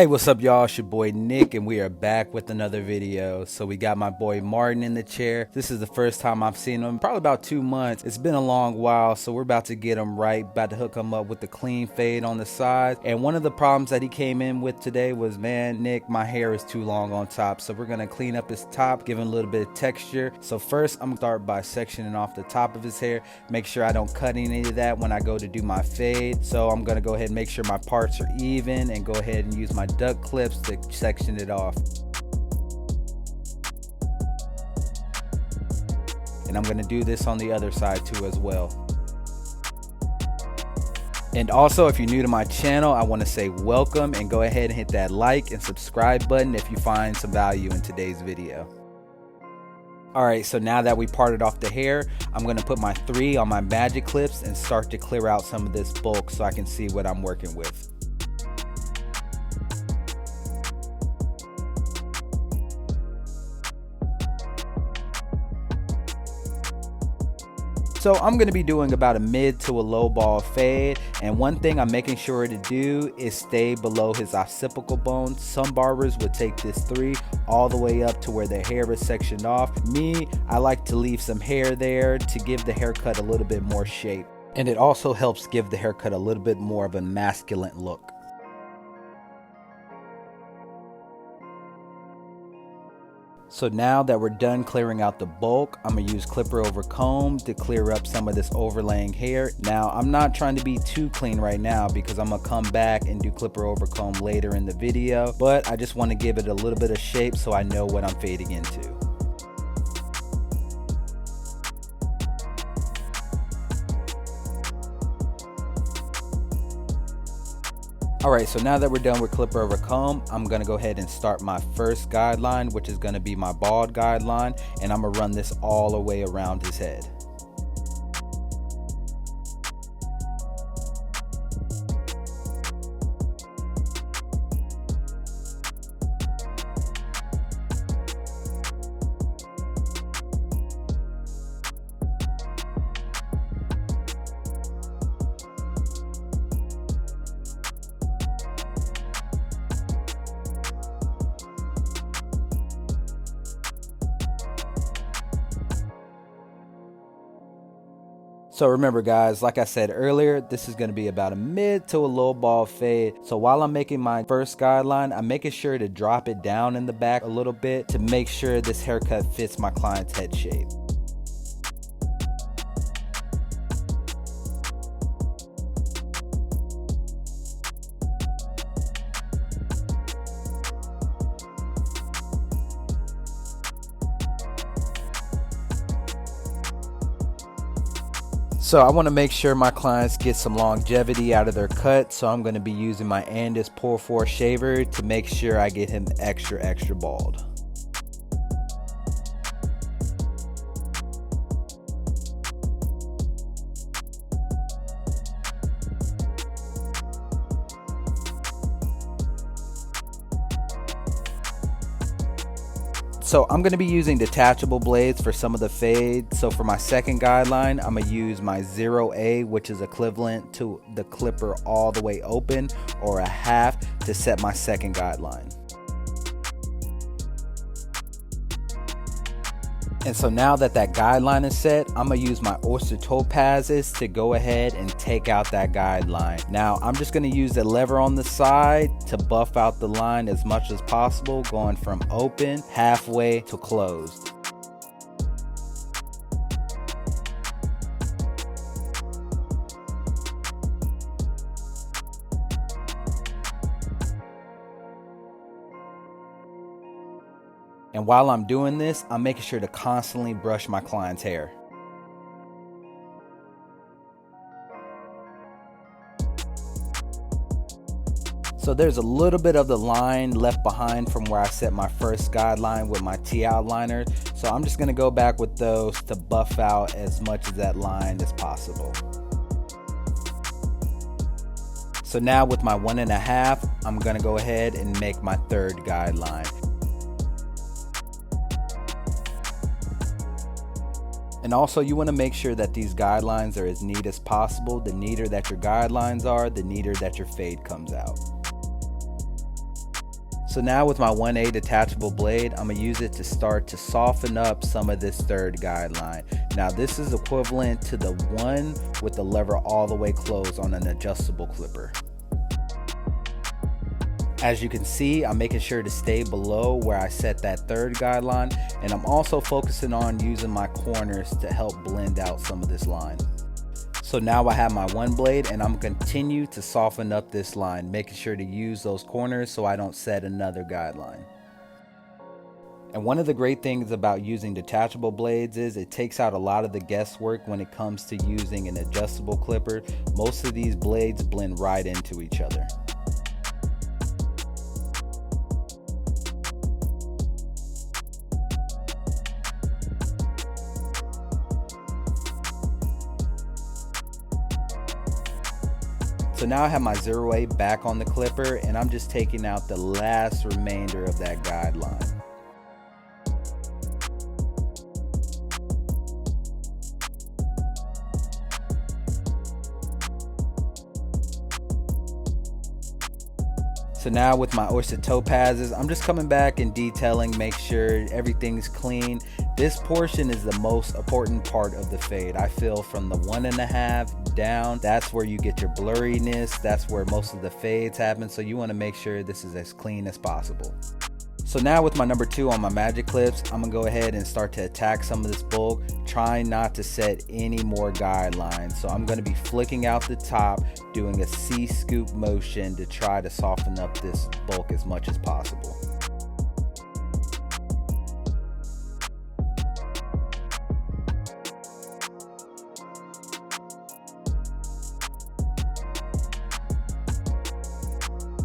Hey, what's up y'all? It's your boy Nick and we are back with another video. So we got my boy Martin in the chair. This is the first time I've seen him, probably about 2 months. It's been a long while, so we're about to get him right, about to hook him up with the clean fade on the side. And one of the problems that he came in with today was, man, Nick, my hair is too long on top. So we're gonna clean up his top, give him a little bit of texture. So first I'm gonna start by sectioning off the top of his hair, make sure I don't cut any of that when I go to do my fade. So I'm gonna go ahead and make sure my parts are even and go ahead and use my duck clips to section it off. And I'm going to do this on the other side too as well. And also, if you're new to my channel, I want to say welcome and go ahead and hit that like and subscribe button if you find some value in today's video. Alright, so now that we parted off the hair, I'm going to put my 3 on my magic clips and start to clear out some of this bulk so I can see what I'm working with. So I'm going to be doing about a mid to a low ball fade, and one thing I'm making sure to do is stay below his occipital bone. Some barbers would take this 3 all the way up to where the hair is sectioned off. Me, I like to leave some hair there to give the haircut a little bit more shape, and it also helps give the haircut a little bit more of a masculine look. So now that we're done clearing out the bulk, I'm going to use clipper over comb to clear up some of this overlaying hair. Now, I'm not trying to be too clean right now because I'm going to come back and do clipper over comb later in the video, but I just want to give it a little bit of shape so I know what I'm fading into. Alright, so now that we're done with clipper over comb, I'm going to go ahead and start my first guideline, which is going to be my bald guideline, and I'm going to run this all the way around his head. So remember guys, like I said earlier, this is going to be about a mid to a low ball fade. So while I'm making my first guideline, I'm making sure to drop it down in the back a little bit to make sure this haircut fits my client's head shape. So I want to make sure my clients get some longevity out of their cut, so I'm going to be using my Andis Pour 4 shaver to make sure I get him extra bald. So I'm going to be using detachable blades for some of the fade. So for my second guideline, I'm going to use my 0A, which is equivalent to the clipper all the way open, or a half, to set my second guideline. And so now that that guideline is set, I'm going to use my oyster topazes to go ahead and take out that guideline. Now I'm just going to use the lever on the side to buff out the line as much as possible, going from open halfway to closed. And while I'm doing this, I'm making sure to constantly brush my client's hair. So there's a little bit of the line left behind from where I set my first guideline with my T-outliner. So I'm just gonna go back with those to buff out as much of that line as possible. So now with my 1.5, I'm gonna go ahead and make my third guideline. And also, you want to make sure that these guidelines are as neat as possible. The neater that your guidelines are, the neater that your fade comes out. So now with my 1A detachable blade, I'm going to use it to start to soften up some of this third guideline. Now this is equivalent to the one with the lever all the way closed on an adjustable clipper. As you can see, I'm making sure to stay below where I set that third guideline, and I'm also focusing on using my corners to help blend out some of this line. So now I have my one blade, and I'm going to continue to soften up this line, making sure to use those corners so I don't set another guideline. And one of the great things about using detachable blades is it takes out a lot of the guesswork when it comes to using an adjustable clipper. Most of these blades blend right into each other. So now I have my 0A back on the clipper, and I'm just taking out the last remainder of that guideline. So now with my oyster topazes, I'm just coming back and detailing, make sure everything's clean. This portion is the most important part of the fade. I feel from the 1.5 down, that's where you get your blurriness. That's where most of the fades happen. So you want to make sure this is as clean as possible. So now with my number 2 on my magic clips, I'm gonna go ahead and start to attack some of this bulk, trying not to set any more guidelines. So I'm gonna be flicking out the top, doing a C scoop motion to try to soften up this bulk as much as possible.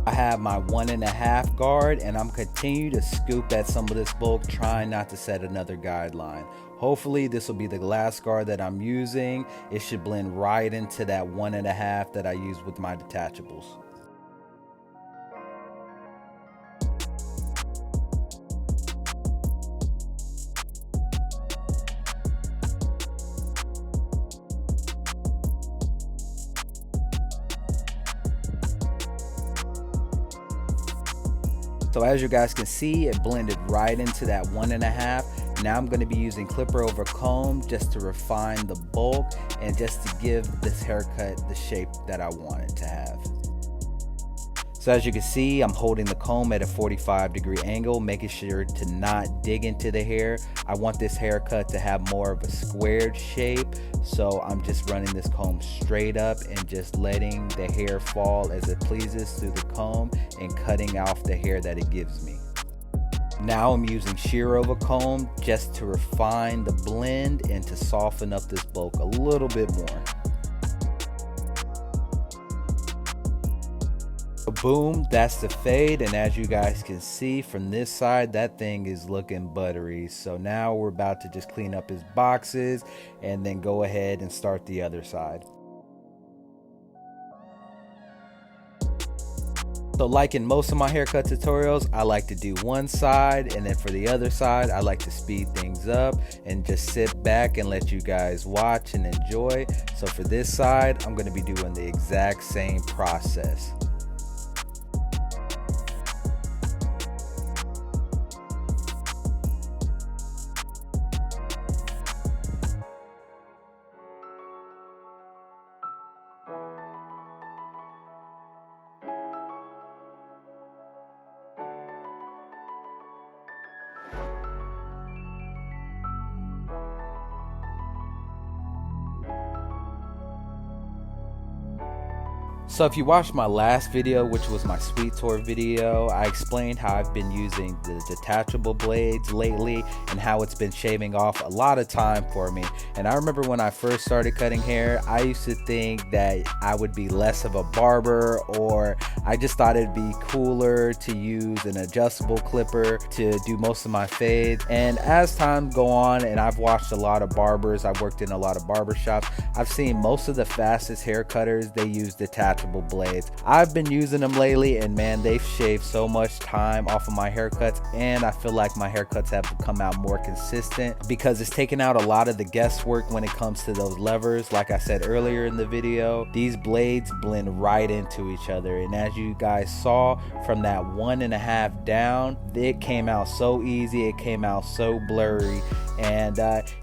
I have my 1.5 guard, and I'm continue to scoop at some of this bulk, trying not to set another guideline. Hopefully this will be the last guard that I'm using. It should blend right into that 1.5 that I use with my detachables. So as you guys can see, it blended right into that 1.5. Now I'm going to be using clipper over comb just to refine the bulk and just to give this haircut the shape that I want it to have. So as you can see, I'm holding the comb at a 45-degree angle, making sure to not dig into the hair. I want this haircut to have more of a squared shape, so I'm just running this comb straight up and just letting the hair fall as it pleases through the comb and cutting off the hair that it gives me. Now I'm using shear over comb just to refine the blend and to soften up this bulk a little bit more. Boom, that's the fade, and as you guys can see from this side, that thing is looking buttery. So now we're about to just clean up his boxes and then go ahead and start the other side. So like in most of my haircut tutorials, I like to do one side, and then for the other side, I like to speed things up and just sit back and let you guys watch and enjoy. So for this side, I'm going to be doing the exact same process. So if you watched my last video, which was my sweet tour video, I explained how I've been using the detachable blades lately and how it's been shaving off a lot of time for me. And I remember when I first started cutting hair, I used to think that I would be less of a barber, or I just thought it'd be cooler to use an adjustable clipper to do most of my fades. And as time go on, and I've watched a lot of barbers, I've worked in a lot of barber shops, I've seen most of the fastest hair cutters, they use detachable detachable blades. I've been using them lately, and man, they've shaved so much time off of my haircuts, and I feel like my haircuts have come out more consistent because it's taken out a lot of the guesswork when it comes to those levers. Like I said earlier in the video, these blades blend right into each other, and as you guys saw from that 1.5 down, it came out so easy, it came out so blurry. And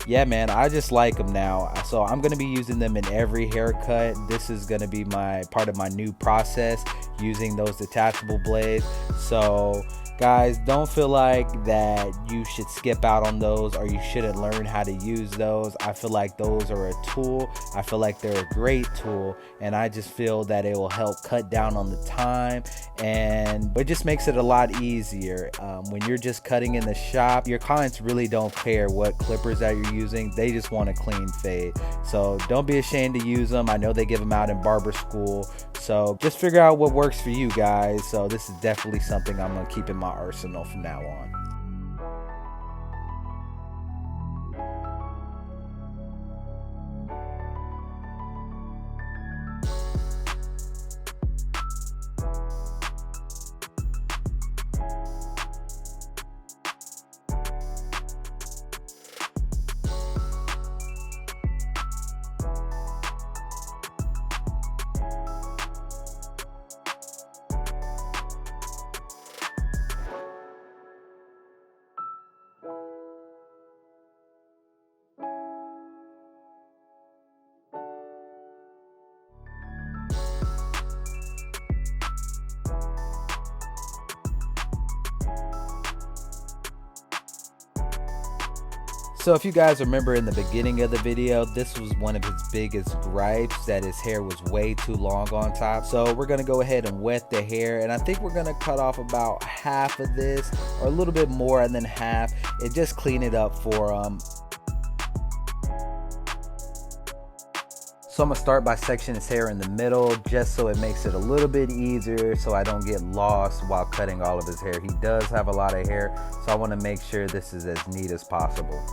yeah man, I just like them now, so I'm going to be using them in every haircut. This is going to be my part of my new process, using those detachable blades. So guys, don't feel like that you should skip out on those or you shouldn't learn how to use those. I feel like those are a tool. I feel like they're a great tool, and I just feel that it will help cut down on the time, and it just makes it a lot easier. When you're just cutting in the shop, your clients really don't care what clippers that you're using. They just want a clean fade. So don't be ashamed to use them. I know they give them out in barber school. So just figure out what works for you guys. So this is definitely something I'm going to keep in my arsenal from now on. So if you guys remember in the beginning of the video, this was one of his biggest gripes, that his hair was way too long on top. So we're gonna go ahead and wet the hair, and I think we're gonna cut off about half of this, or a little bit more, and then half, and just clean it up for him. So I'm gonna start by sectioning his hair in the middle, just so it makes it a little bit easier, so I don't get lost while cutting all of his hair. He does have a lot of hair, so I wanna make sure this is as neat as possible.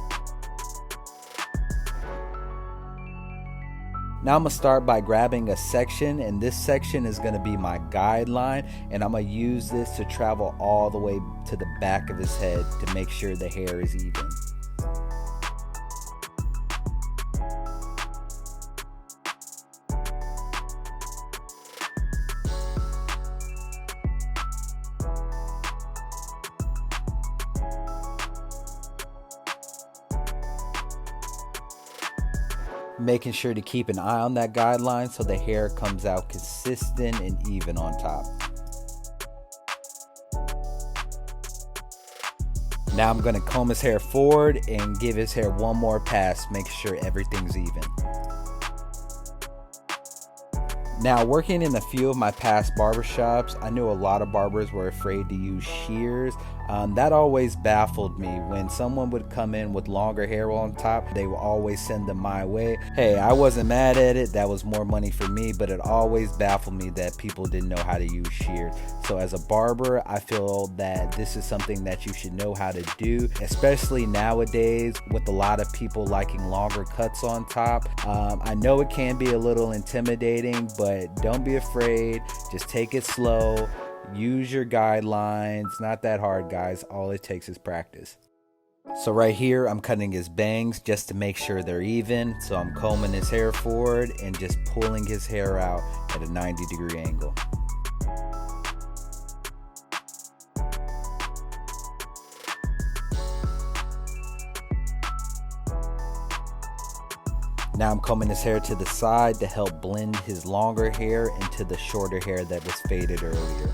Now I'm gonna start by grabbing a section, and this section is gonna be my guideline, and I'm gonna use this to travel all the way to the back of his head to make sure the hair is even. Making sure to keep an eye on that guideline so the hair comes out consistent and even on top. Now I'm going to comb his hair forward and give his hair one more pass, make sure everything's even. Now, working in a few of my past barbershops, I knew a lot of barbers were afraid to use shears. That always baffled me. When someone would come in with longer hair on top, they would always send them my way. Hey, I wasn't mad at it. That was more money for me, but it always baffled me that people didn't know how to use shears. So as a barber, I feel that this is something that you should know how to do, especially nowadays with a lot of people liking longer cuts on top. I know it can be a little intimidating, but don't be afraid. Just take it slow. Use your guidelines. Not that hard, guys. All it takes is practice. So right here, I'm cutting his bangs just to make sure they're even. So I'm combing his hair forward and just pulling his hair out at a 90-degree angle. Now I'm combing his hair to the side to help blend his longer hair into the shorter hair that was faded earlier.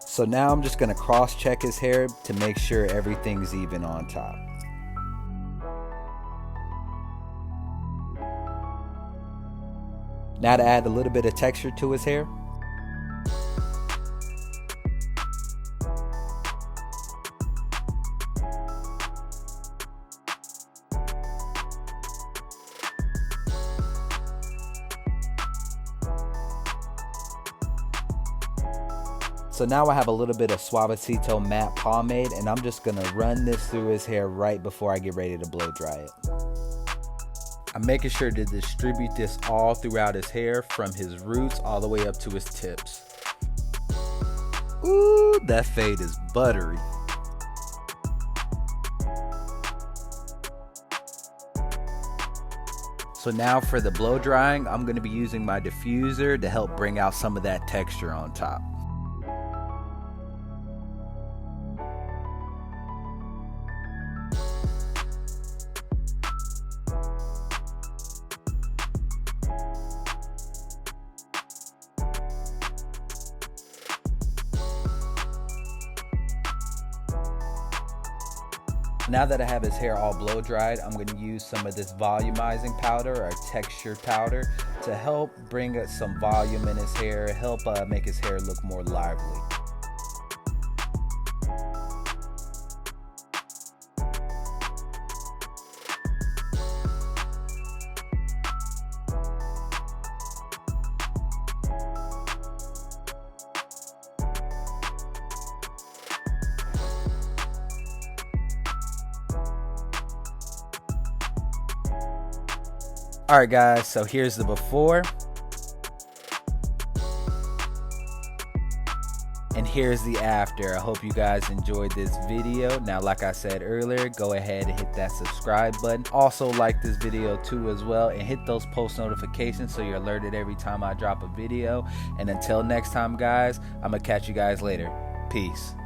So now I'm just going to cross-check his hair to make sure everything's even on top. Now to add a little bit of texture to his hair. So now I have a little bit of Suavecito matte pomade, and I'm just gonna run this through his hair right before I get ready to blow dry it. I'm making sure to distribute this all throughout his hair, from his roots all the way up to his tips. Ooh, that fade is buttery. So now for the blow drying, I'm going to be using my diffuser to help bring out some of that texture on top. Now that I have his hair all blow dried, I'm going to use some of this volumizing powder or texture powder to help bring some volume in his hair, help make his hair look more lively. Alright guys, so here's the before. And here's the after. I hope you guys enjoyed this video. Now, like I said earlier, go ahead and hit that subscribe button. Also like this video too as well, and hit those post notifications so you're alerted every time I drop a video. And until next time guys, I'm gonna catch you guys later. Peace.